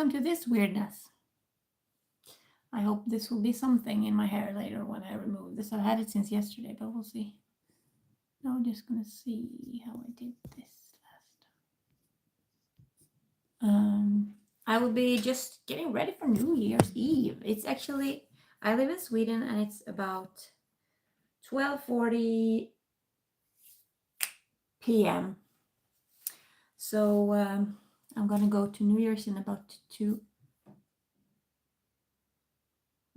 welcome to this weirdness. I hope this will be something in my hair later when I remove this. I've had it since yesterday, but we'll see. Now I'm just gonna see how I did this last. I will be just getting ready for New Year's Eve. It's actually, I live in Sweden and it's about 12:40 p.m. So I'm gonna go to New Year's in about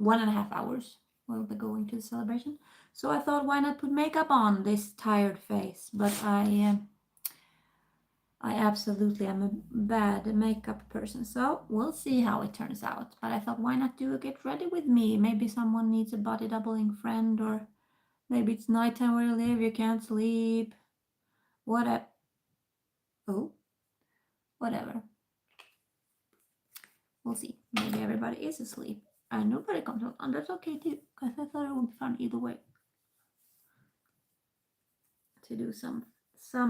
1.5 hours. We'll be going to the celebration. So I thought, why not put makeup on this tired face? But I absolutely am a bad makeup person. So we'll see how it turns out. But I thought, why not do a get ready with me? Maybe someone needs a body doubling friend, or maybe it's nighttime where you live, you can't sleep. Whatever. We'll see. Maybe everybody is asleep and nobody comes on. And that's okay too, because I thought it would be fun either way to do some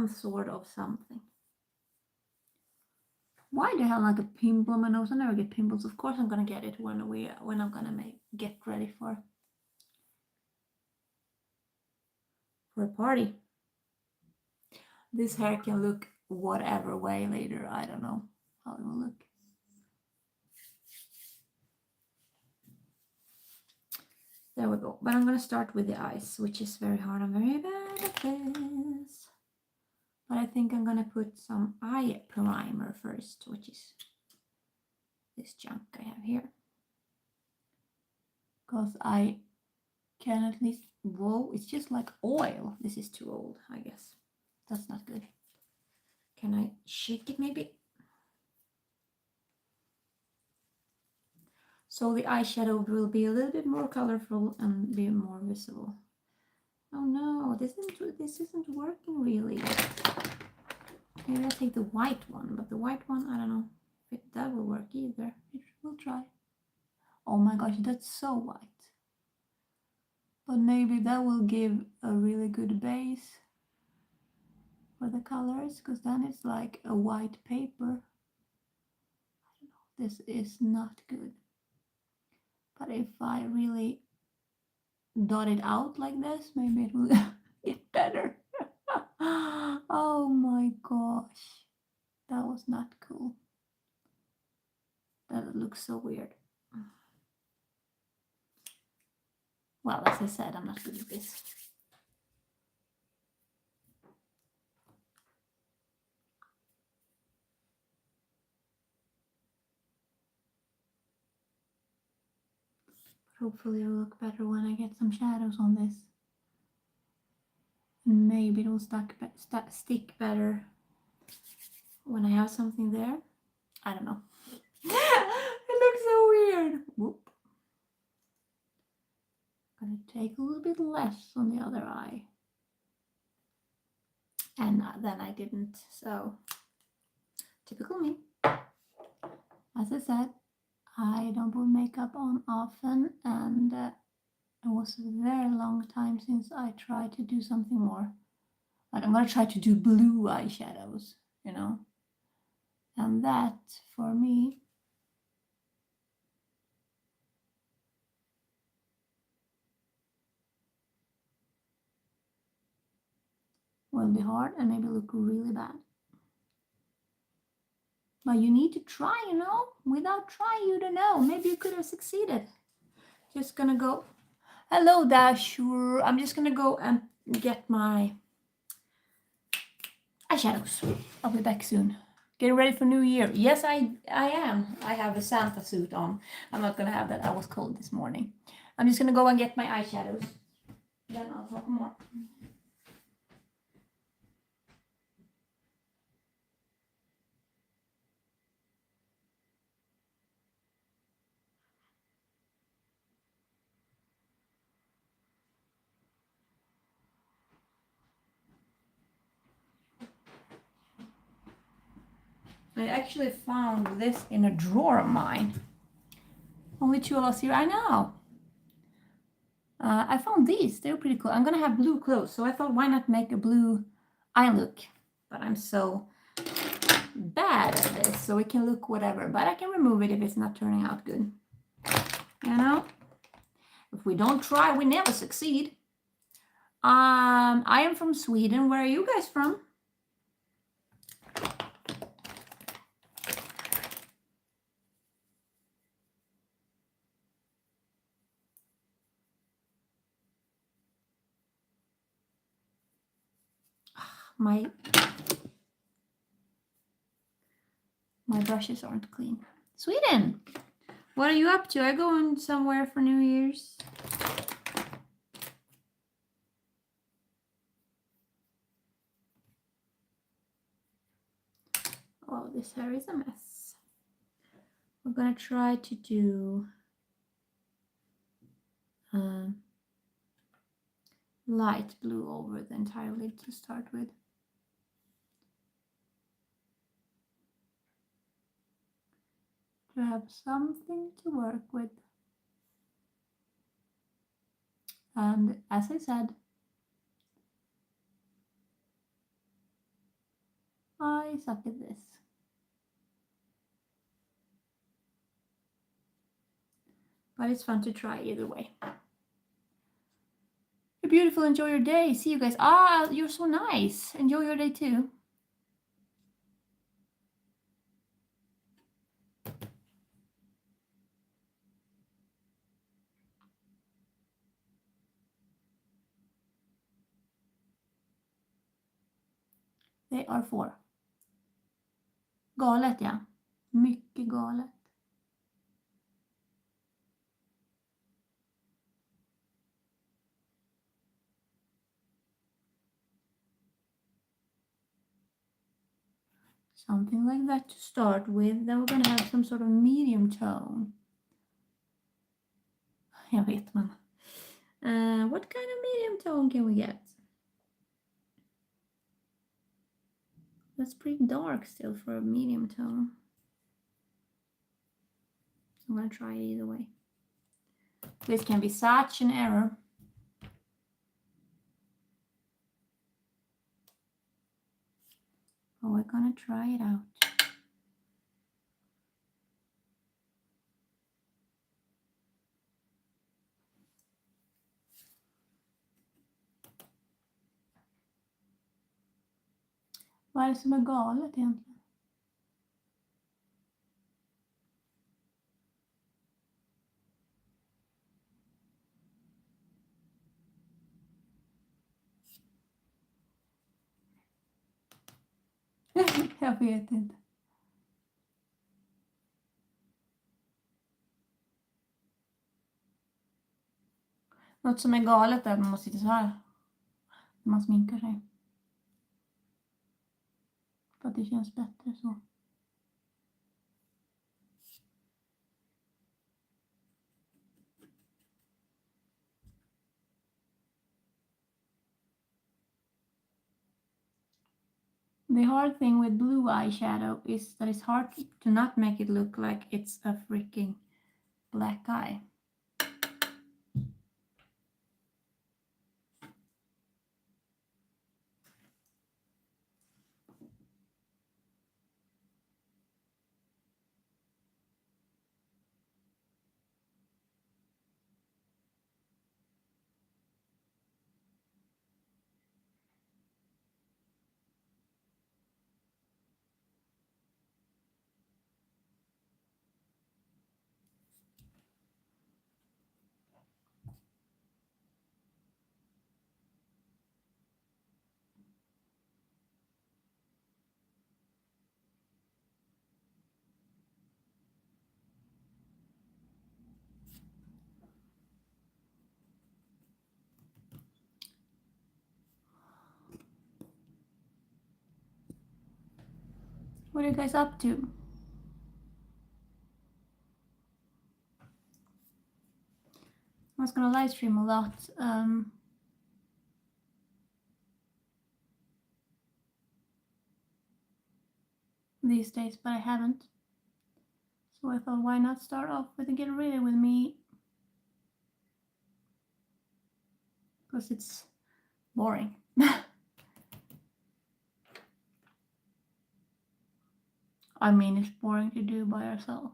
sort of something. Why the hell I get pimple on my nose? I never get pimples. Of course I'm gonna get it when I'm gonna get ready for a party. This hair can look whatever way later. I don't know how it will look. There we go. But I'm gonna start with the eyes, which is very hard. I'm very bad at this. But I think I'm gonna put some eye primer first, which is this junk I have here. Because I can at least, whoa, it's just like oil. This is too old, I guess. That's not good. Can I shake it maybe? So the eyeshadow will be a little bit more colorful and be more visible. Oh no, this isn't working really. Maybe I'll take the white one, but the white one, I don't know if that will work either. We'll try. Oh my gosh, that's so white. But maybe that will give a really good base for the colors, because then it's like a white paper. I don't know, this is not good. But if I really dot it out like this, maybe it will get better. Oh my gosh, that was not cool. That looks so weird. Well, as I said, I'm not good at this. But hopefully it'll look better when I get some shadows on this. And maybe it'll stick better when I have something there. I don't know. It looks so weird. Whoop. Gonna take a little bit less on the other eye. And then I didn't, so typical me. As I said, I don't put makeup on often, and it was a very long time since I tried to do something more. Like, I'm gonna try to do blue eyeshadows, you know, and that for me will be hard and maybe look really bad. But you need to try, you know. Without trying, you don't know. Maybe you could have succeeded. Just gonna go. Hello, Dashur. I'm just gonna go and get my eyeshadows. I'll be back soon. Getting ready for New Year. Yes, I am. I have a Santa suit on. I'm not gonna have that. I was cold this morning. I'm just gonna go and get my eyeshadows. Then I'll talk more. I actually found this in a drawer of mine. Only two of us here. I know. I found these. They're pretty cool. I'm gonna have blue clothes, so I thought, why not make a blue eye look? But I'm so bad at this, so it can look whatever, but I can remove it if it's not turning out good. You know, if we don't try, we never succeed. I am from Sweden. Where are you guys from? My brushes aren't clean. Sweden! What are you up to? Are you going somewhere for New Year's? Oh, this hair is a mess. We're gonna try to do light blue over the entire lid to start with. To have something to work with. And as I said, I suck at this. But it's fun to try either way. You're beautiful. Enjoy your day. See you guys. Ah, you're so nice. Enjoy your day too. They are 4. Galet, ja. Mycket galet. Something like that to start with. Then we're going to have some sort of medium tone. Jag vet man. What kind of medium tone can we get? That's pretty dark still for a medium tone. I'm going to try it either way. This can be such an error. But we're going to try it out. Vad är det som är galet egentligen? Jag vet inte. Något som är galet är att man sitter så här. När man sminkar sig. För att det känns bättre så. The hard thing with blue eyeshadow is that it's hard to not make it look like it's a freaking black eye. What are you guys up to? I was gonna live stream a lot these days, but I haven't. So I thought, why not start off with a get ready with me? Because it's boring. I mean, it's boring to do by yourself.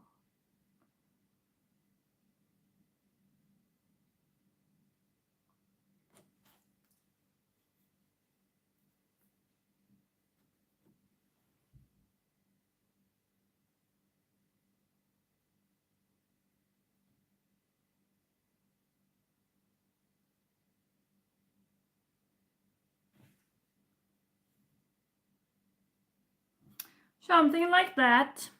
Something like that.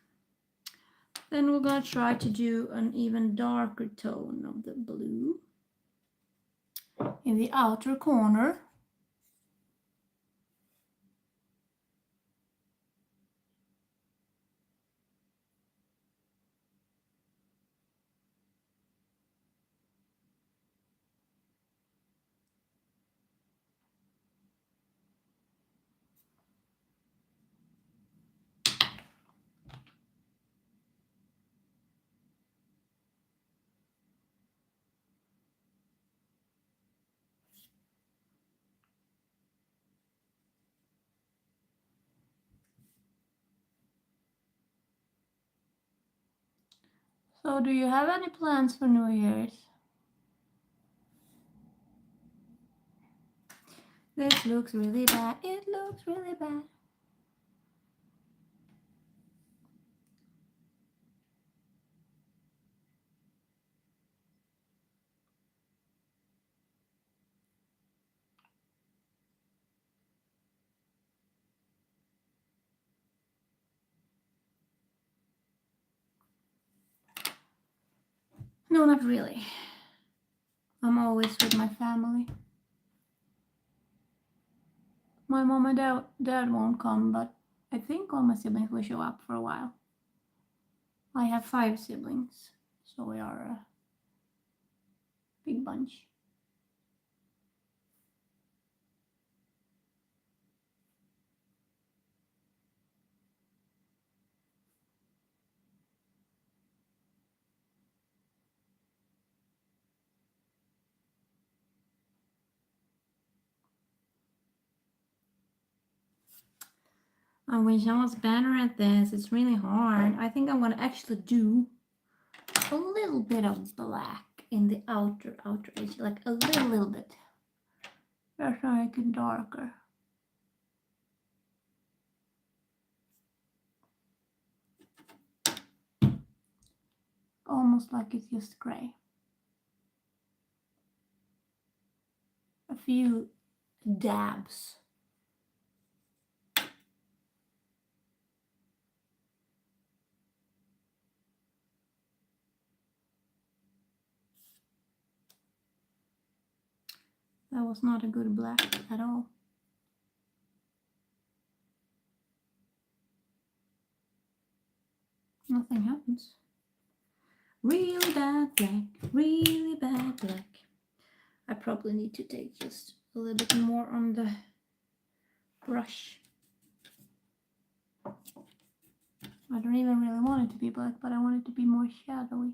Then we're gonna try to do an even darker tone of the blue in the outer corner. So do you have any plans for New Year's? This looks really bad. It looks really bad. No, not really. I'm always with my family. My mom and dad won't come, but I think all my siblings will show up for a while. I have 5 siblings, so we are a big bunch. I wish I was better at this. It's really hard. I think I'm gonna actually do a little bit of black in the outer edge, like a little bit. Just so make it darker. Almost like it's just gray. A few dabs. That was not a good black at all. Nothing happens. Really bad black, really bad black. I probably need to take just a little bit more on the brush. I don't even really want it to be black, but I want it to be more shadowy.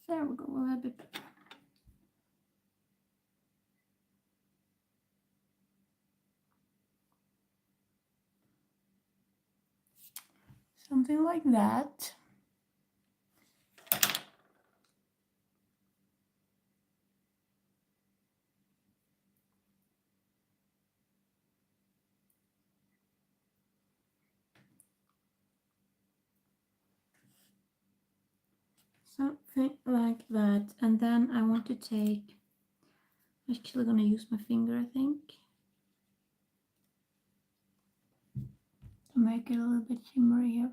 There we go, a little bit better. Something like that. Something like that. And then I want to take, I'm actually gonna use my finger, I think, to make it a little bit shimmery here.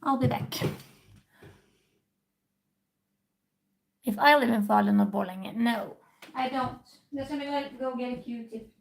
I'll be back. If I live in Falun or Borlänge, no, I don't. Just gonna go get a Q-tip.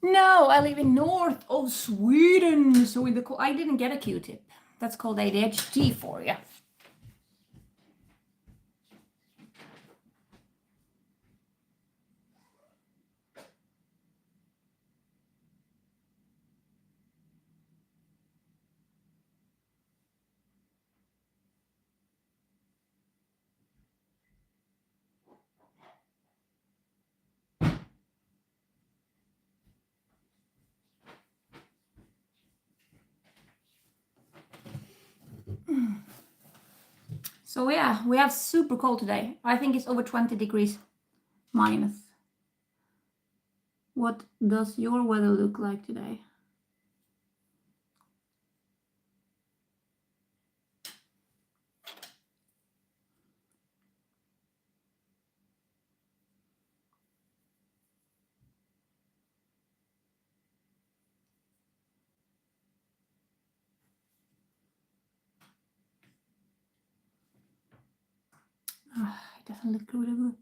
No, I live in north of Sweden, so in the I didn't get a Q-tip. That's called ADHD for you. So yeah, we have super cold today. I think it's over 20 degrees minus. What does your weather look like today? Oh, it doesn't look really good.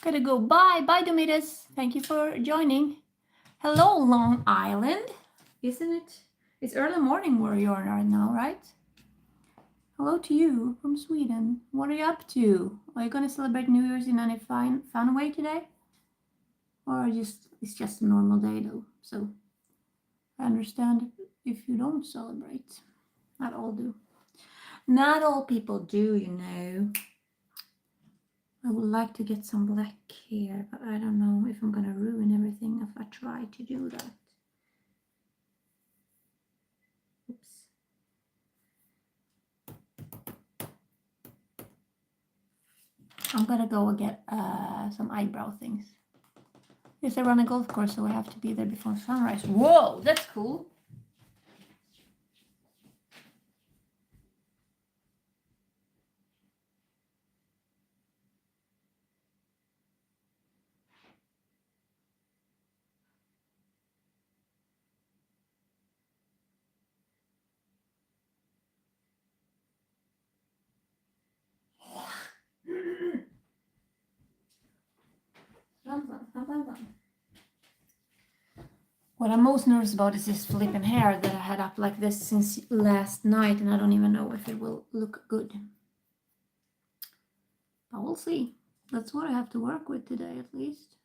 Gotta go. Bye. Bye, Domitas. Thank you for joining. Hello, Long Island. Isn't it? It's early morning where you are right now, right? Hello to you from Sweden. What are you up to? Are you gonna celebrate New Year's in any fun way today? Or it's just a normal day though, so I understand if you don't celebrate. Not all do. Not all people do, you know. I would like to get some black here, but I don't know if I'm gonna ruin everything if I try to do that. Oops. I'm gonna go and get some eyebrow things. Yes, I run a golf course, so I have to be there before sunrise. Whoa, that's cool. What I'm most nervous about is this flipping hair that I had up like this since last night, and I don't even know if it will look good. But we'll see. That's what I have to work with today, at least.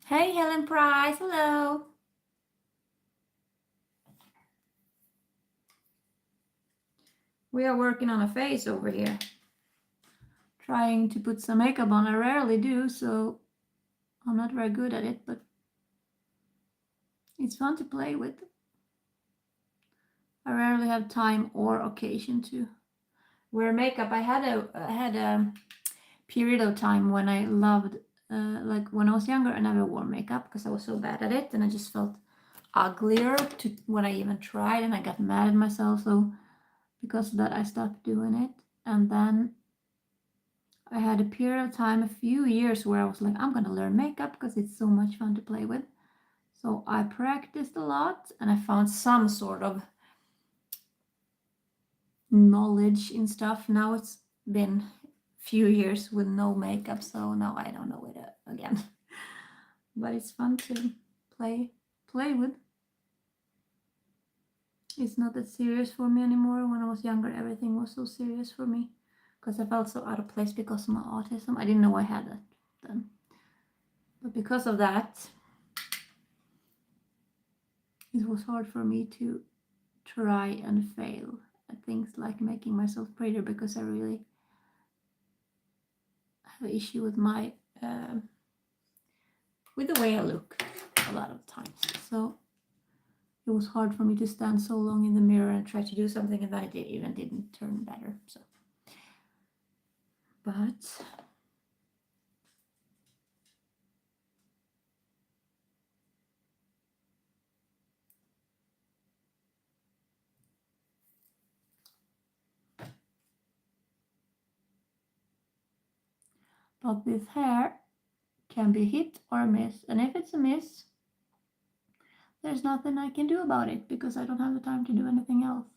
Hey, Helen Price. Hello. We are working on a face over here. Trying to put some makeup on. I rarely do, so I'm not very good at it, but it's fun to play with. I rarely have time or occasion to wear makeup. I had a period of time when I loved, like when I was younger, I never wore makeup because I was so bad at it, and I just felt uglier to when I even tried, and I got mad at myself. So because of that, I stopped doing it, and then I had a period of time, a few years, where I was like, I'm gonna learn makeup because it's so much fun to play with. So I practiced a lot, and I found some sort of knowledge in stuff. Now it's been a few years with no makeup, so now I don't know it again. But it's fun to play with. It's not that serious for me anymore. When I was younger, everything was so serious for me because I felt so out of place because of my autism. I didn't know I had that. then. But because of that, it was hard for me to try and fail at things like making myself prettier, because I really have an issue with my with the way I look a lot of times. So it was hard for me to stand so long in the mirror and try to do something, and that even didn't turn better. So, but this hair can be hit or miss, and if it's a miss, there's nothing I can do about it because I don't have the time to do anything else.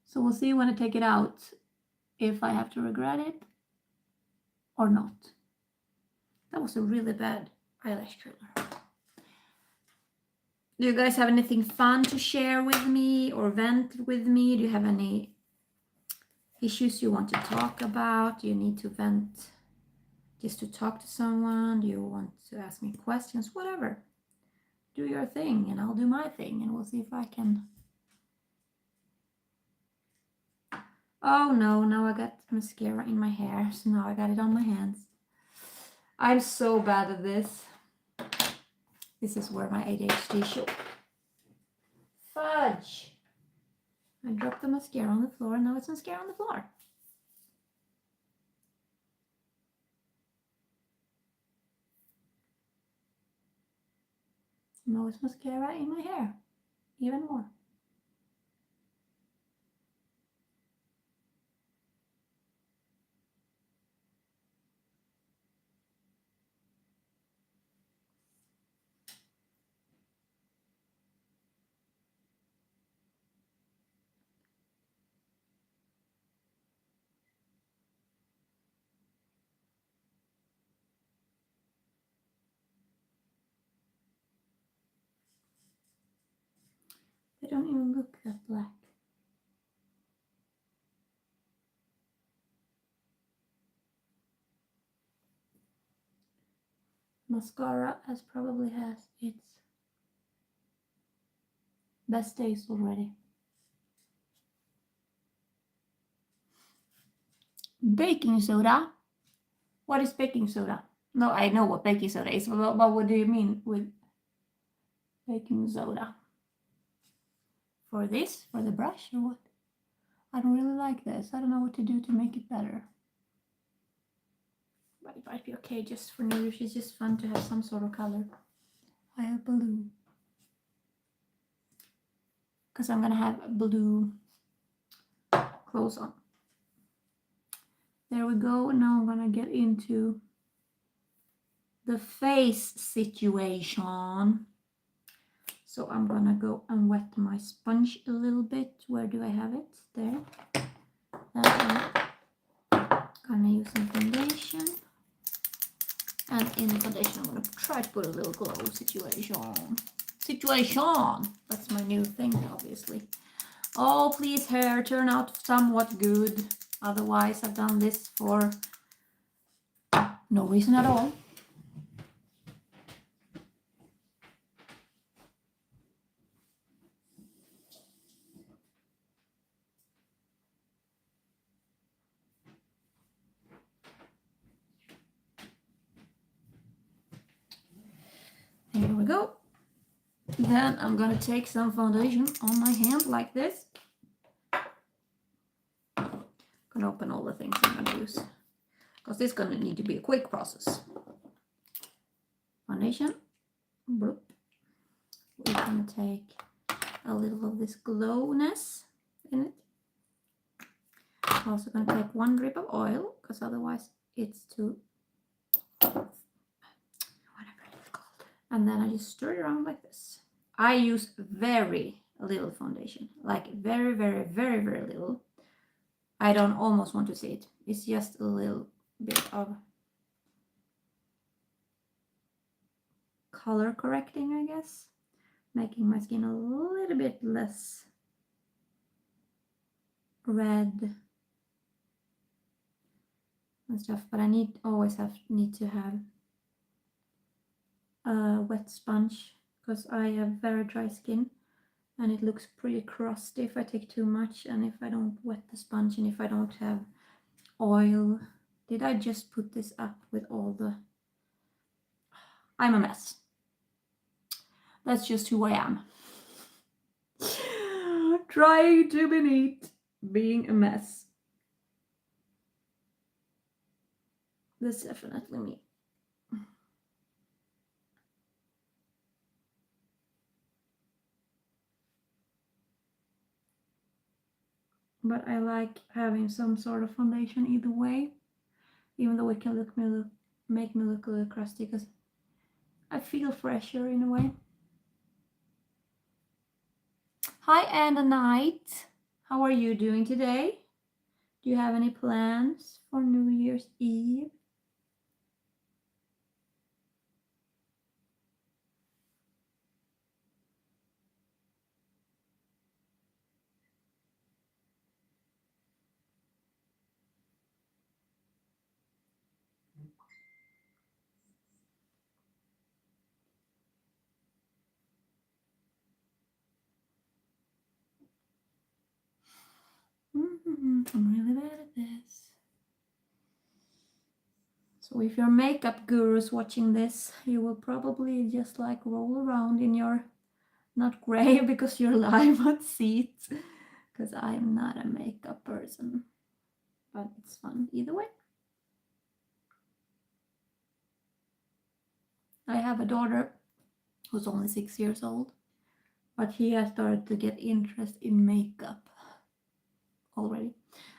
So we'll see when I take it out if I have to regret it or not. That was a really bad eyelash curler. Do you guys have anything fun to share with me or vent with me? Do you have any issues you want to talk about? Do you need to vent just to talk to someone? Do you want to ask me questions? Whatever. Do your thing and I'll do my thing, and we'll see if I can. Oh no, now I got mascara in my hair, so now I got it on my hands. I'm so bad at this. This is where my ADHD shows. Fudge! I dropped the mascara on the floor, and now it's mascara on the floor. Now it's mascara in my hair, even more. They don't even look that black. Mascara probably has its best days already. Baking soda? What is baking soda? No, I know what baking soda is, but what do you mean with baking soda? For this? For the brush or what? I don't really like this. I don't know what to do to make it better. But it might be okay just for New Year's. It's just fun to have some sort of color. I have blue. Because I'm going to have blue clothes on. There we go. Now I'm going to get into the face situation. So I'm going to go and wet my sponge a little bit. Where do I have it? There. Then I'm going to use some foundation. And in the foundation, I'm going to try to put a little glow situation. That's my new thing, obviously. Oh, please, hair, turn out somewhat good. Otherwise, I've done this for no reason at all. Here we go. Then I'm gonna take some foundation on my hand like this. Gonna open all the things I'm gonna use, because this is gonna need to be a quick process. Foundation. Bloop. We're gonna take a little of this glowness in it. I'm also gonna take one drip of oil, because otherwise it's too whatever it's called. And then I just stir it around like this. I use very little foundation, like very, very, very, very little. I don't almost want to see it. It's just a little bit of color correcting, I guess. Making my skin a little bit less red and stuff, but I need to have a wet sponge because I have very dry skin and it looks pretty crusty if I take too much and if I don't wet the sponge and if I don't have oil. Did I just put this up with all the... I'm a mess. That's just who I am. Trying to be neat, being a mess. That's definitely me. But I like having some sort of foundation either way, even though it can make me look a little crusty because I feel fresher in a way. Hi Anna Knight, how are you doing today? Do you have any plans for New Year's Eve? I'm really bad at this. So if you're makeup gurus watching this, you will probably just like roll around in your, not grave because you're live on seat, because I'm not a makeup person, but it's fun either way. I have a daughter who's only 6 years old, but he has started to get interest in makeup already.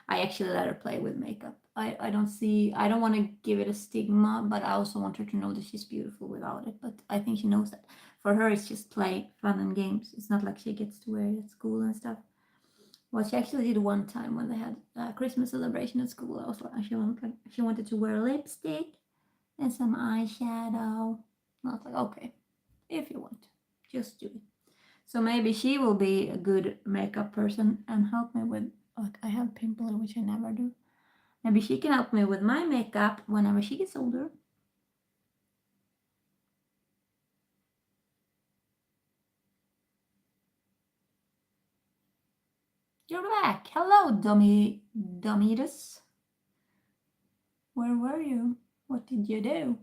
I actually let her play with makeup. I don't want to give it a stigma, but I also want her to know that she's beautiful without it. But I think she knows that. For her, it's just play, fun, and games. It's not like she gets to wear it at school and stuff. Well, she actually did one time when they had a Christmas celebration at school. I was like, she wanted to wear lipstick and some eyeshadow. And I was like, okay, if you want, just do it. So maybe she will be a good makeup person and help me with, like, I have pimple, which I never do. Maybe she can help me with my makeup whenever she gets older. You're back. Hello, Domitus. Where were you? What did you do?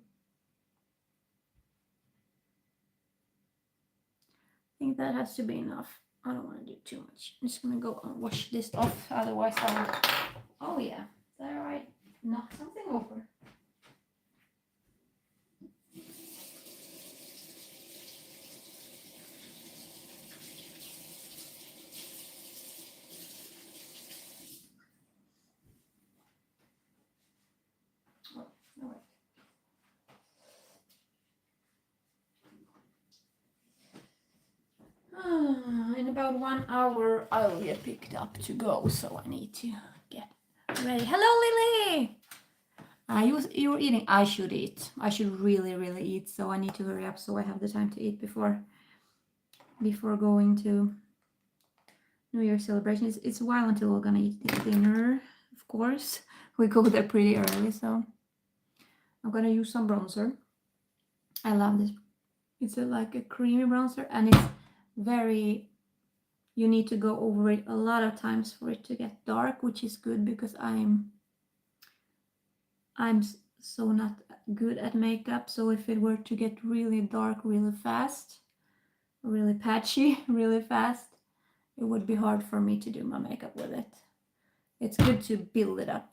I think that has to be enough. I don't want to do too much. I'm just gonna go and wash this off. Otherwise, oh yeah, there I knocked something over. In about 1 hour, I will get picked up to go, so I need to get ready. Hello, Lily! You were eating. I should eat. I should really, really eat, so I need to hurry up so I have the time to eat before going to New Year's celebration. It's a while until we're gonna eat dinner, of course. We go there pretty early, so I'm gonna use some bronzer. I love this. It's like a creamy bronzer, and it's very... You need to go over it a lot of times for it to get dark, which is good because I'm so not good at makeup. So if it were to get really dark really fast, really patchy really fast, it would be hard for me to do my makeup with it. It's good to build it up,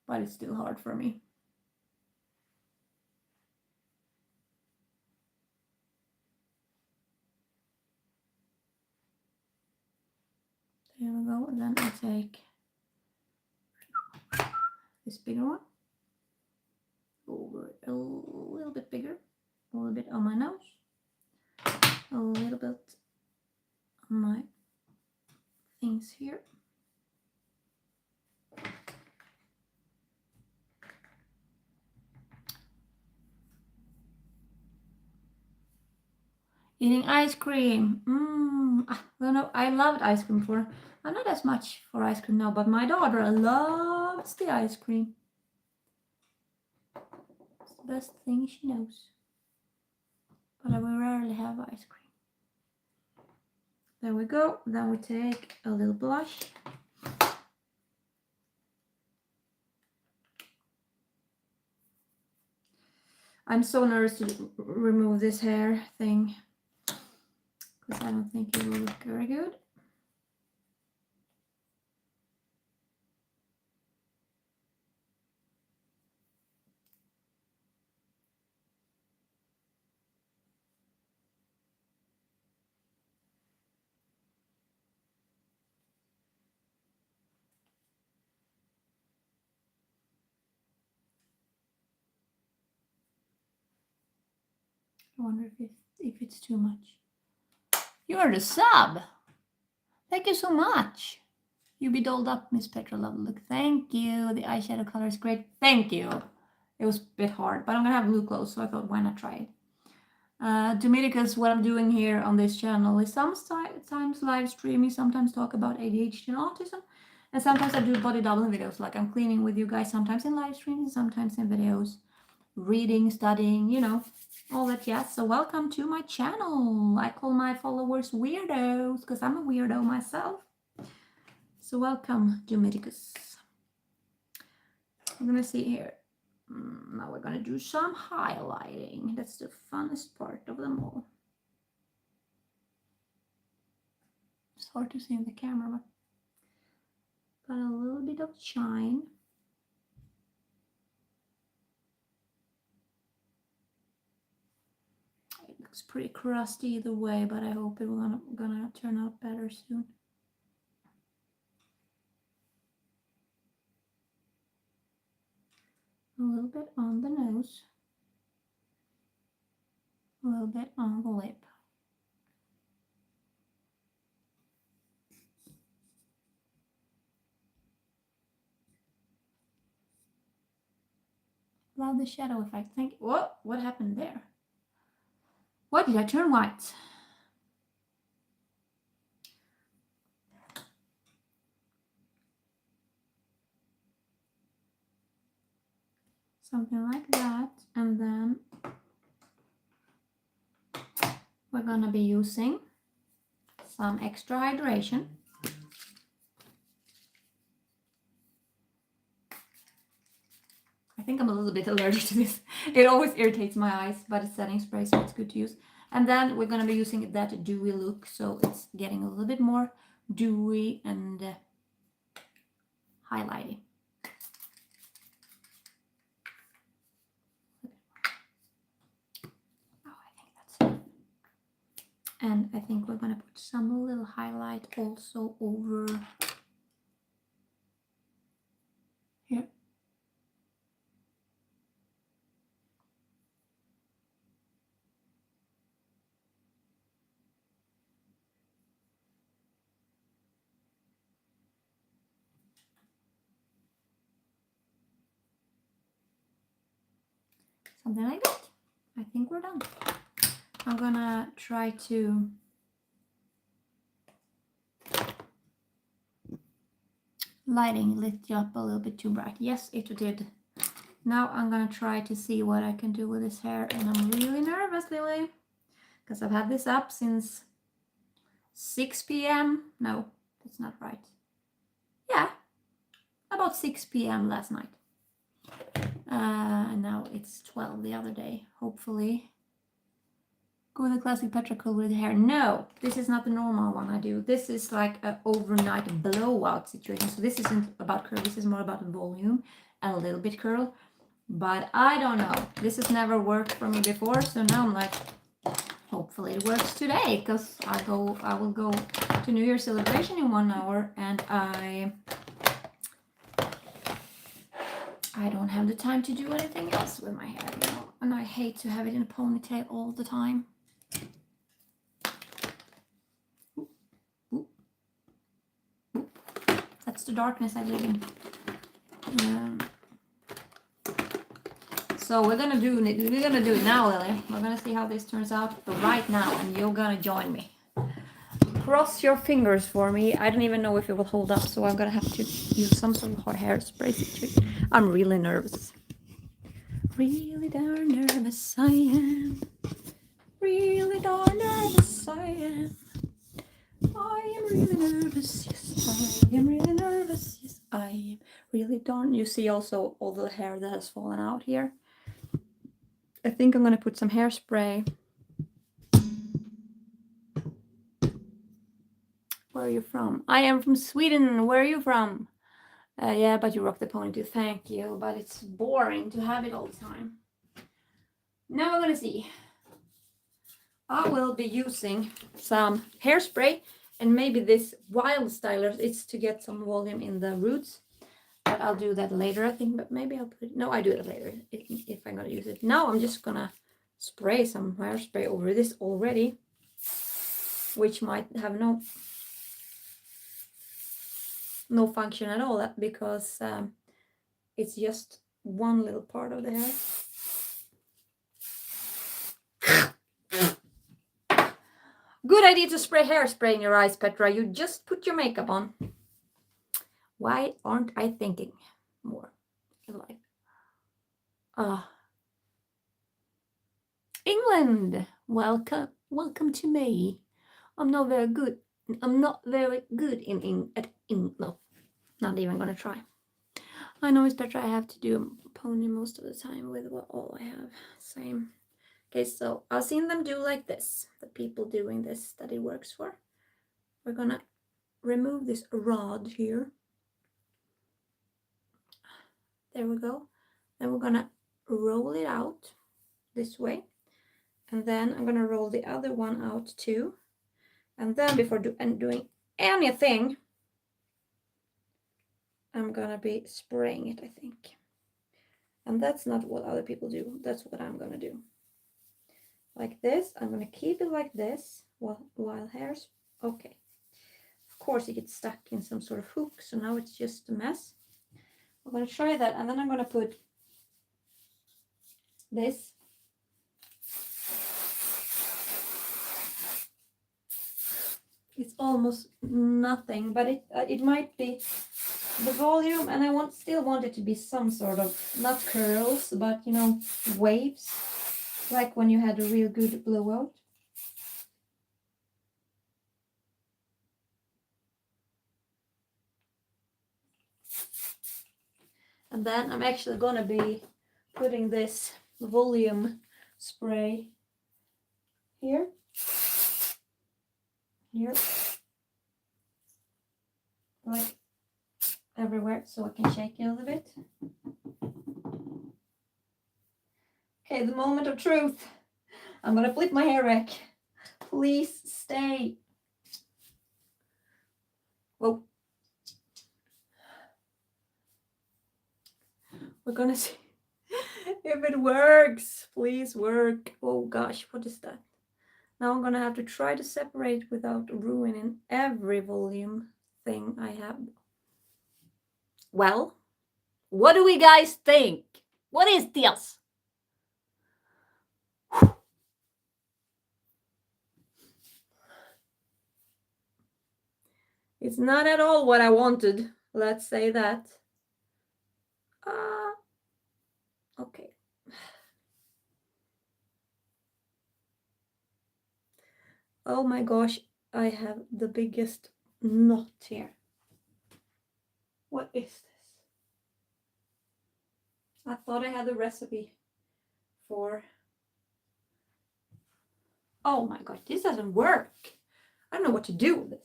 but it's still hard for me. There we go. And then I take this bigger one over a little bit bigger, a little bit on my nose, a little bit on my things here. Eating ice cream. I loved ice cream before. I'm not as much for ice cream now, but my daughter loves the ice cream. best thing she knows. But I will rarely have ice cream. There we go. Then we take a little blush. I'm so nervous to remove this hair thing because I don't think it will look very good. I wonder if it's too much. You're the sub. Thank you so much. You be dolled up, Miss Petra Love. Look, thank you. The eyeshadow color is great. Thank you. It was a bit hard, but I'm gonna have blue clothes, so I thought, why not try it? Dominicus, what I'm doing here on this channel is sometimes live streaming, sometimes talk about ADHD and autism, and sometimes I do body doubling videos, like I'm cleaning with you guys, sometimes in live streams, sometimes in videos, reading, studying, you know, all that jazz. So welcome to my channel. I call my followers weirdos because I'm a weirdo myself. So welcome, Dominicus. I'm gonna see here. Now we're gonna do some highlighting. That's the funnest part of them all. It's hard to see in the camera, but got a little bit of shine. It looks pretty crusty either way, but I hope it's gonna turn out better soon. A little bit on the nose, a little bit on the lip. Love the shadow effect. Thank you. What happened there? Why did I turn white? Something like that, and then we're gonna be using some extra hydration. I think I'm a little bit allergic to this. It always irritates my eyes, but it's setting spray, so it's good to use. And then we're gonna be using that dewy look, so it's getting a little bit more dewy and highlighting. And I think we're gonna put some little highlight also over here. Something like that. I think we're done. I'm gonna try to lighting lit you up a little bit too bright. Yes, it did. Now I'm gonna try to see what I can do with this hair, and I'm really nervous, Lily, because I've had this up since 6 p.m. No, that's not right. Yeah, about 6 p.m. last night. And now it's 12 the other day. Hopefully go with a classic Petra curl with hair. No, this is not the normal one I do. This is like an overnight blowout situation. So this isn't about curl. This is more about volume and a little bit curl. But I don't know. This has never worked for me before. So now I'm like, hopefully it works today, because I will go to New Year's celebration in 1 hour, and I don't have the time to do anything else with my hair, you know, and I hate to have it in a ponytail all the time. Ooh. That's the darkness I live in. So we're gonna do it now, Lily. We're gonna see how this turns out right now, and you're gonna join me. Cross your fingers for me. I don't even know if it will hold up, so I'm gonna have to use some sort of hairspray situation. I'm really nervous. Really darn nervous I am. Really darn nervous I am. I am really nervous, yes, I am really nervous, yes, I am really darn. You see also all the hair that has fallen out here. I think I'm gonna put some hairspray. Where are you from? I am from Sweden. Where are you from? Yeah, but you rock the ponytail. Thank you, but it's boring to have it all the time. Now we're gonna see. I will be using some hairspray and maybe this wild styler. It's to get some volume in the roots. But I'll do that later, I think. But maybe I'll put it... No, I do it later if I'm gonna use it. Now I'm just gonna spray some hairspray over this already, which might have no function at all because it's just one little part of the hair. Good idea to spray hairspray in your eyes, Petra. You just put your makeup on. Why aren't I thinking more in life? England, welcome to me. I'm not very good in no, not even gonna try. I know it's better. I have to do a pony most of the time with all I have. Same. Okay, so I've seen them do like this. The people doing this that it works for. We're gonna remove this rod here. There we go. Then we're gonna roll it out this way. And then I'm gonna roll the other one out too. And then before doing anything, I'm gonna be spraying it, I think. And that's not what other people do. That's what I'm gonna do. Like this. I'm gonna keep it like this while hair's okay. Of course it gets stuck in some sort of hook, so now it's just a mess. I'm gonna try that, and then I'm gonna put this. It's almost nothing, but it might be the volume, and I still want it to be some sort of, not curls, but you know, waves, like when you had a real good blowout. And then I'm actually gonna be putting this volume spray here, like everywhere, so I can shake it a little bit. Okay, the moment of truth. I'm gonna flip my hair back. Please stay. Whoa. We're gonna see if it works. Please work. Oh gosh, what is that? Now I'm gonna have to try to separate without ruining every volume thing I have. Well, what do we guys think? What is this? It's not at all what I wanted. Let's say that. Okay. Oh my gosh, I have the biggest knot here. What is this? I thought I had a recipe for... Oh my gosh, this doesn't work. I don't know what to do with this.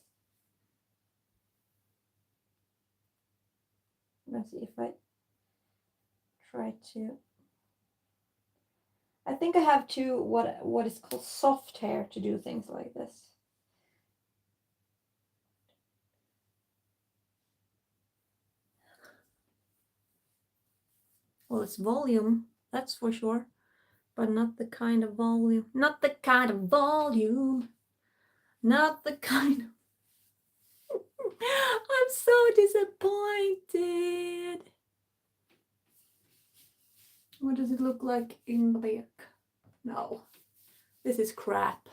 Let's see if I try to... I think I have to what is called soft hair to do things like this. Well, it's volume, that's for sure, but not the kind of volume. Not the kind of volume. Not the kind of... I'm so disappointed. What does it look like in the back? No, this is crap.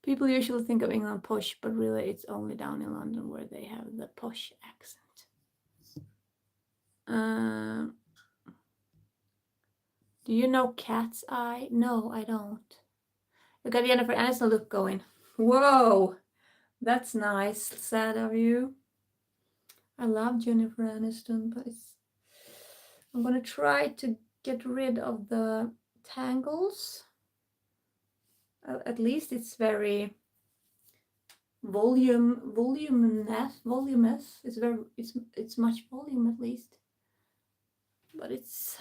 People usually think of England posh, but really it's only down in London where they have the posh accent. Do you know Cat's Eye? No, I don't. Look at Jennifer Aniston look going. Whoa, that's nice. Sad of you. I love Jennifer Aniston, but I'm gonna try to get rid of the tangles. At least it's very voluminous. It's much volume at least, but it's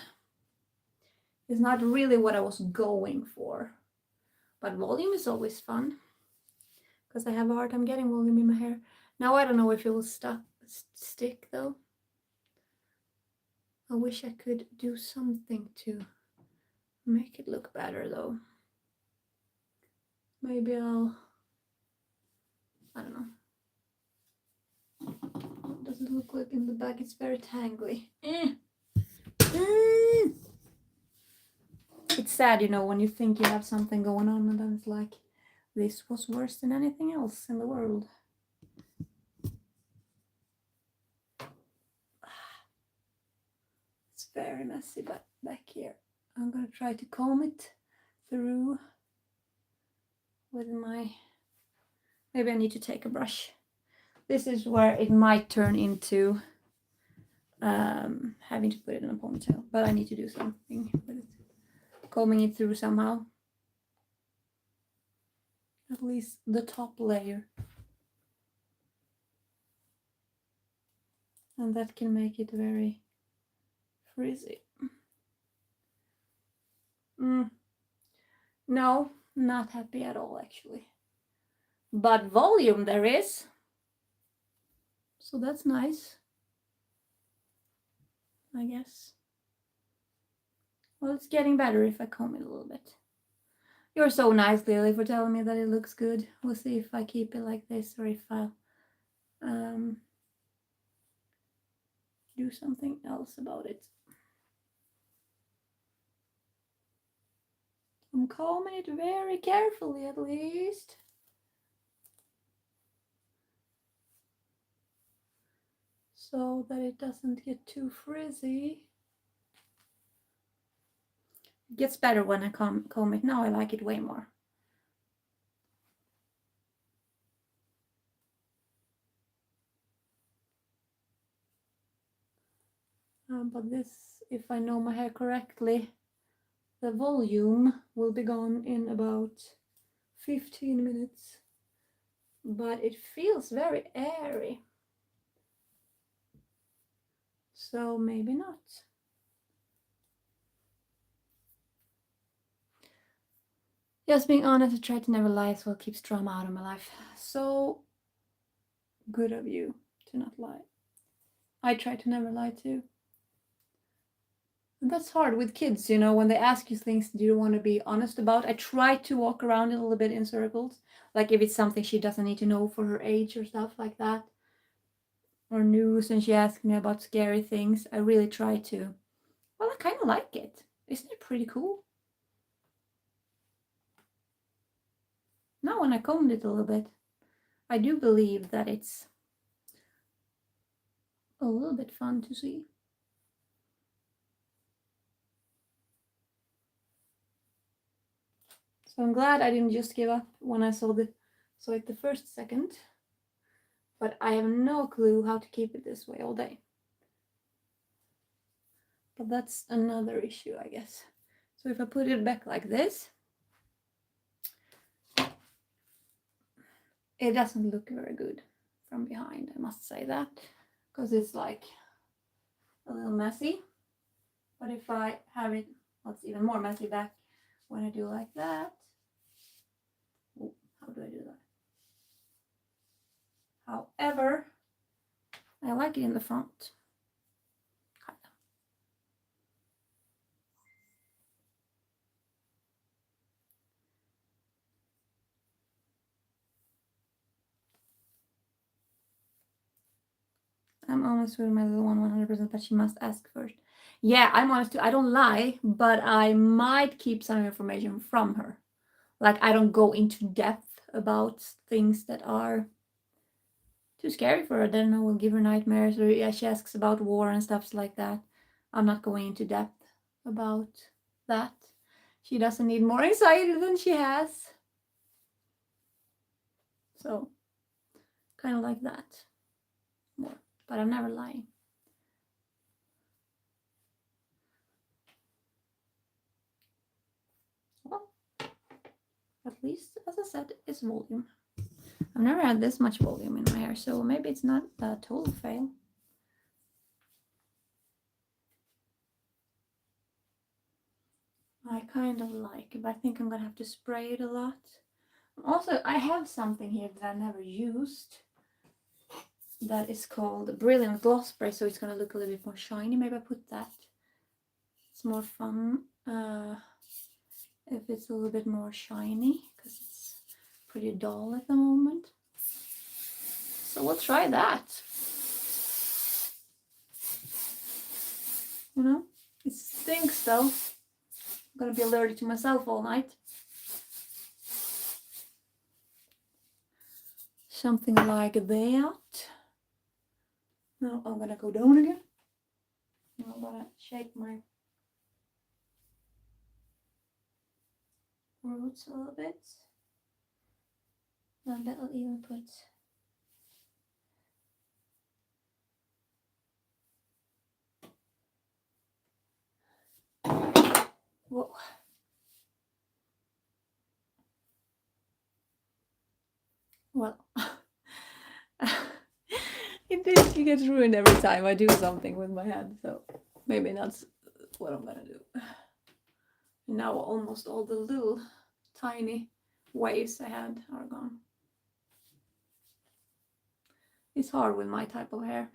not really what I was going for. But volume is always fun because I have a hard time getting volume in my hair. Now I don't know if it will stick though. I wish I could do something to make it look better though. Maybe I don't know. What does it look like in the back? It's very tangly. It's sad, you know, when you think you have something going on and then it's like, this was worse than anything else in the world. It's very messy back here. I'm gonna try to comb it through with my, maybe I need to take a brush. This is where it might turn into having to put it in a ponytail, but I need to do something with it. Combing it through somehow. At least the top layer. And that can make it very frizzy. No, not happy at all actually. But volume there is. So that's nice, I guess. Well, it's getting better if I comb it a little bit. You're so nice, Lily, for telling me that it looks good. We'll see if I keep it like this or if I'll do something else about it. I'm combing it very carefully at least. So that it doesn't get too frizzy. It gets better when I comb it. Now I like it way more. But this, if I know my hair correctly, the volume will be gone in about 15 minutes. But it feels very airy. So maybe not. Just being honest, I try to never lie, so it keeps drama out of my life. So good of you to not lie. I try to never lie too. And that's hard with kids, you know, when they ask you things that you don't want to be honest about. I try to walk around it a little bit in circles. Like if it's something she doesn't need to know for her age or stuff like that. Or news, and she asks me about scary things. I really try to. Well, I kind of like it. Isn't it pretty cool? Now when I combed it a little bit, I do believe that it's a little bit fun to see. So I'm glad I didn't just give up when I saw it the first second. But I have no clue how to keep it this way all day. But that's another issue, I guess. So if I put it back like this, it doesn't look very good from behind, I must say that, because it's like a little messy. But if I have it, well, it's even more messy back when I do like that. Oh, how do I do that? However, I like it in the front. I'm honest with my little one 100%, but she must ask first. Yeah, I'm honest too. I don't lie, but I might keep some information from her. Like I don't go into depth about things that are too scary for her, then I will give her nightmares, or yeah, she asks about war and stuff like that. I'm not going into depth about that. She doesn't need more anxiety than she has. So, kind of like that. More. But I'm never lying. Well, at least, as I said, it's volume. I've never had this much volume in my hair, so maybe it's not a total fail. I kind of like it, but I think I'm gonna have to spray it a lot. Also, I have something here that I never used that is called Brilliant Gloss Spray, so it's gonna look a little bit more shiny. Maybe I put that. It's more fun if it's a little bit more shiny, because it's pretty dull at the moment. So we'll try that. You know, it stinks though. I'm gonna be allergic to myself all night. Something like that. Now I'm gonna go down again. I'm gonna shake my roots a little bit. And that'll even put whoa. Well, it gets ruined every time I do something with my hand, so maybe that's what I'm gonna do. Now almost all the little tiny waves I had are gone. It's hard with my type of hair.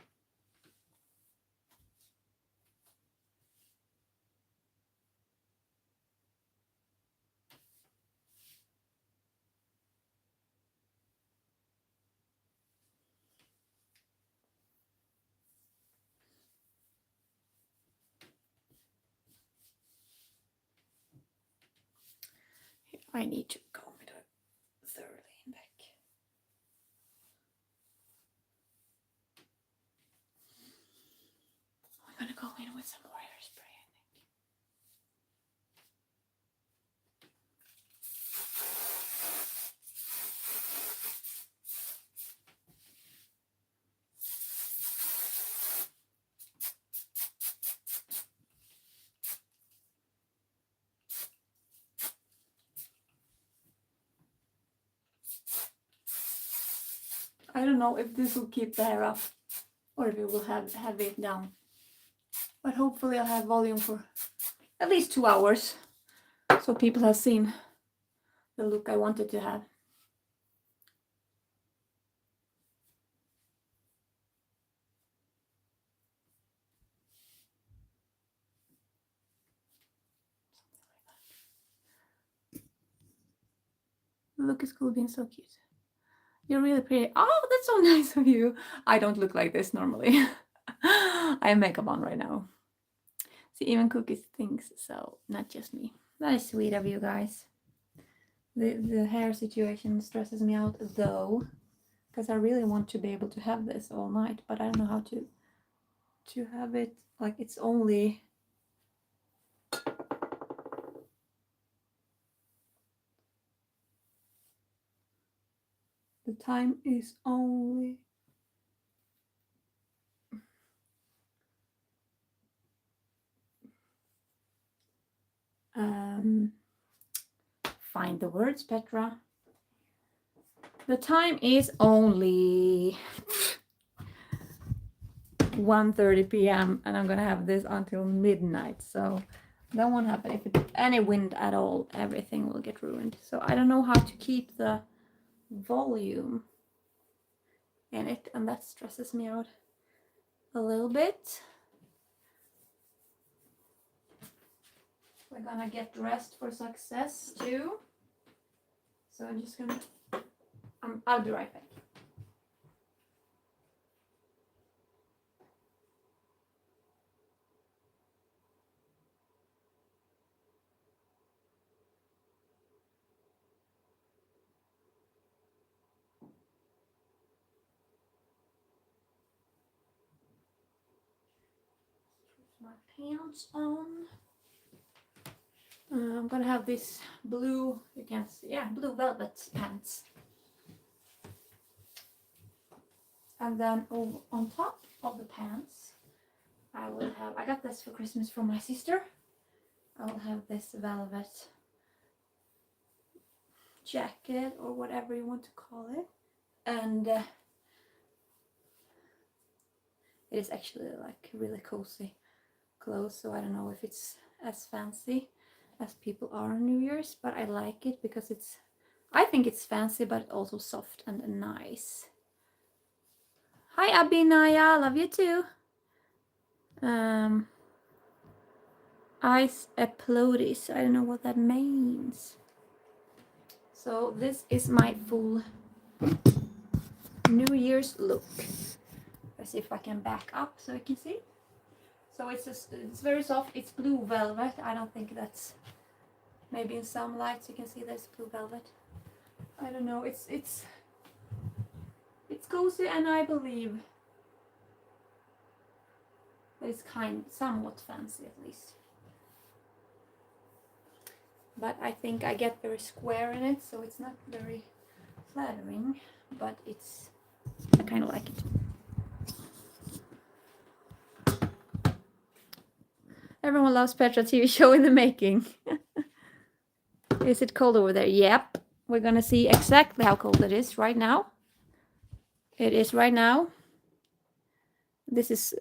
I need to comb it thoroughly in back. I'm gonna go in with some more hairspray, I think. I don't know if this will keep the hair up or if it will have it down. But hopefully I'll have volume for at least 2 hours, so people have seen the look I wanted to have. The look is cool, being so cute. You're really pretty. Oh, that's so nice of you. I don't look like this normally. I have makeup on right now. See, even Cookies thinks so, not just me. That is sweet of you guys. The hair situation stresses me out though, because I really want to be able to have this all night, but I don't know how to have it. Like, it's only the time is only find the words, Petra. The time is only 1:30 p.m. and I'm gonna have this until midnight, so that won't happen. If it's any wind at all, everything will get ruined. So I don't know how to keep the volume in it, and that stresses me out a little bit. We're gonna get dressed for success too, so I'm just gonna I'll be right back. my pants on. I'm gonna have this blue, you can't see, yeah, blue velvet pants. And then on top of the pants, I will have, I got this for Christmas from my sister. I will have this velvet jacket or whatever you want to call it. And it is actually like really cozy clothes, so I don't know if it's as fancy as people are on New Year's, but I like it because it's, I think it's fancy but also soft and nice. Hi Abinaya, love you too. Ice applaudis, I don't know what that means. So this is my full New Year's look. Let's see if I can back up so you can see. So it's very soft, it's blue velvet. I don't think that's, maybe in some lights you can see there's blue velvet. I don't know, it's cozy, and I believe that it's somewhat fancy at least. But I think I get very square in it, so it's not very flattering, but I kind of like it. Everyone loves Petra TV show in the making. Is it cold over there? Yep. We're gonna see exactly how cold it is right now. It is right now. This is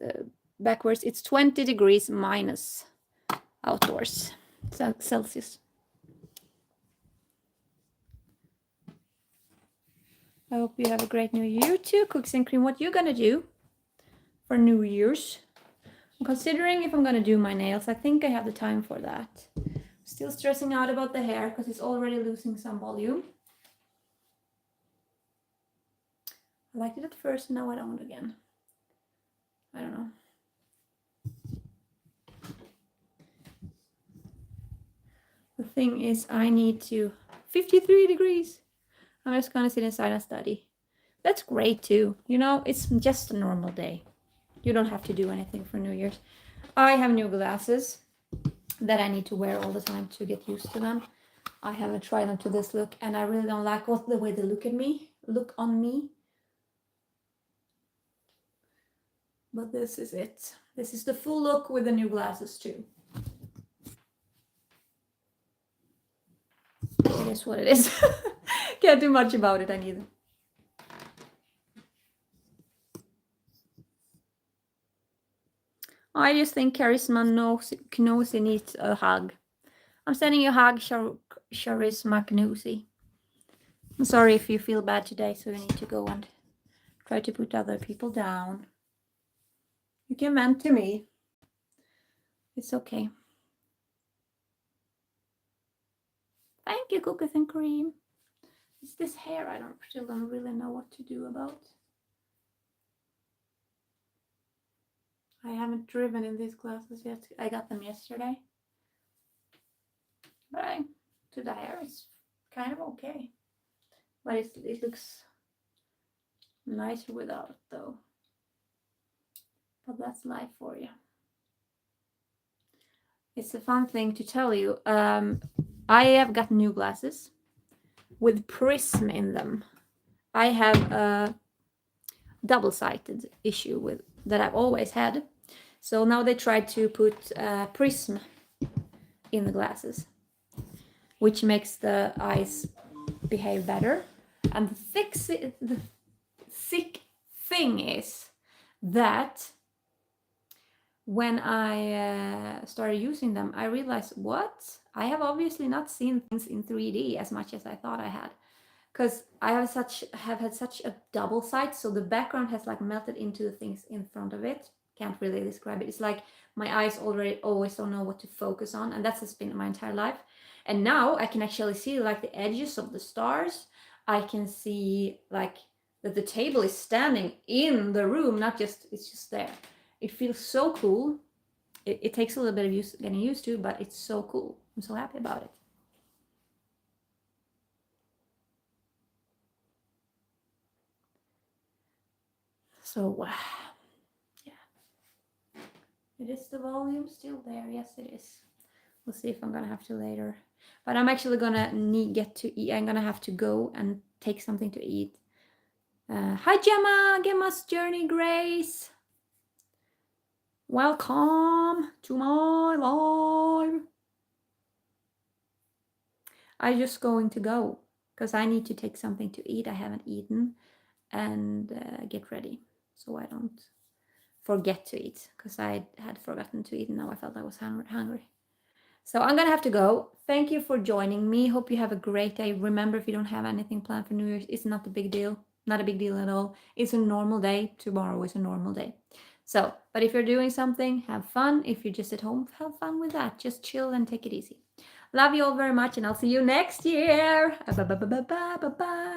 backwards. It's 20 degrees minus outdoors. Celsius. I hope you have a great New Year too. Cookies and cream. What you gonna do for New Year's? I'm considering if I'm gonna do my nails. I think I have the time for that. Still stressing out about the hair because it's already losing some volume. I liked it at first, now I don't again. I don't know. The thing is, I need to 53 degrees. I'm just gonna sit inside and study. That's great too. You know, it's just a normal day. You don't have to do anything for New Year's. I have new glasses that I need to wear all the time to get used to them. I haven't tried them to this look, and I really don't like the way they look on me. But this is it. This is the full look with the new glasses too. It is what it is. Can't do much about it either. I just think Charisma Knossi needs a hug. I'm sending you a hug, Charisma Knossi. I'm sorry if you feel bad today, so you need to go and try to put other people down. You can vent to me. It's okay. Thank you, cookies and cream. It's this hair I still don't really know what to do about. I haven't driven in these glasses yet. I got them yesterday. But to the hair it's kind of okay. But it looks nicer without though. But that's life for you. It's a fun thing to tell you. I have got new glasses with prism in them. I have a double-sided issue with that I've always had. So now they tried to put prism in the glasses, which makes the eyes behave better. And the sick thing is that when I started using them, I realized, what? I have obviously not seen things in 3D as much as I thought I had. Because I have had such a double sight, so the background has like melted into the things in front of it. Can't really describe it. It's like my eyes always don't know what to focus on, and that's just been my entire life. And now I can actually see like the edges of the stars. I can see like that the table is standing in the room, not just, it's just there. It feels so cool. It takes a little bit of getting used to, but it's so cool. I'm so happy about it. So, yeah. It is the volume still there? Yes, it is. We'll see if I'm gonna have to later. But I'm actually gonna get to eat. I'm gonna have to go and take something to eat. Hi Gemma, Gemma's Journey Grace. Welcome to my live. I'm just going to go because I need to take something to eat. I haven't eaten and get ready so I don't forget to eat because I had forgotten to eat and now I felt I was hungry. So I'm gonna have to go. Thank you for joining me. Hope you have a great day. Remember, if you don't have anything planned for New Year's, it's not a big deal. Not a big deal at all. It's a normal day. Tomorrow is a normal day. So, but if you're doing something, have fun. If you're just at home, have fun with that. Just chill and take it easy. Love you all very much, and I'll see you next year. Bye bye bye bye bye bye bye.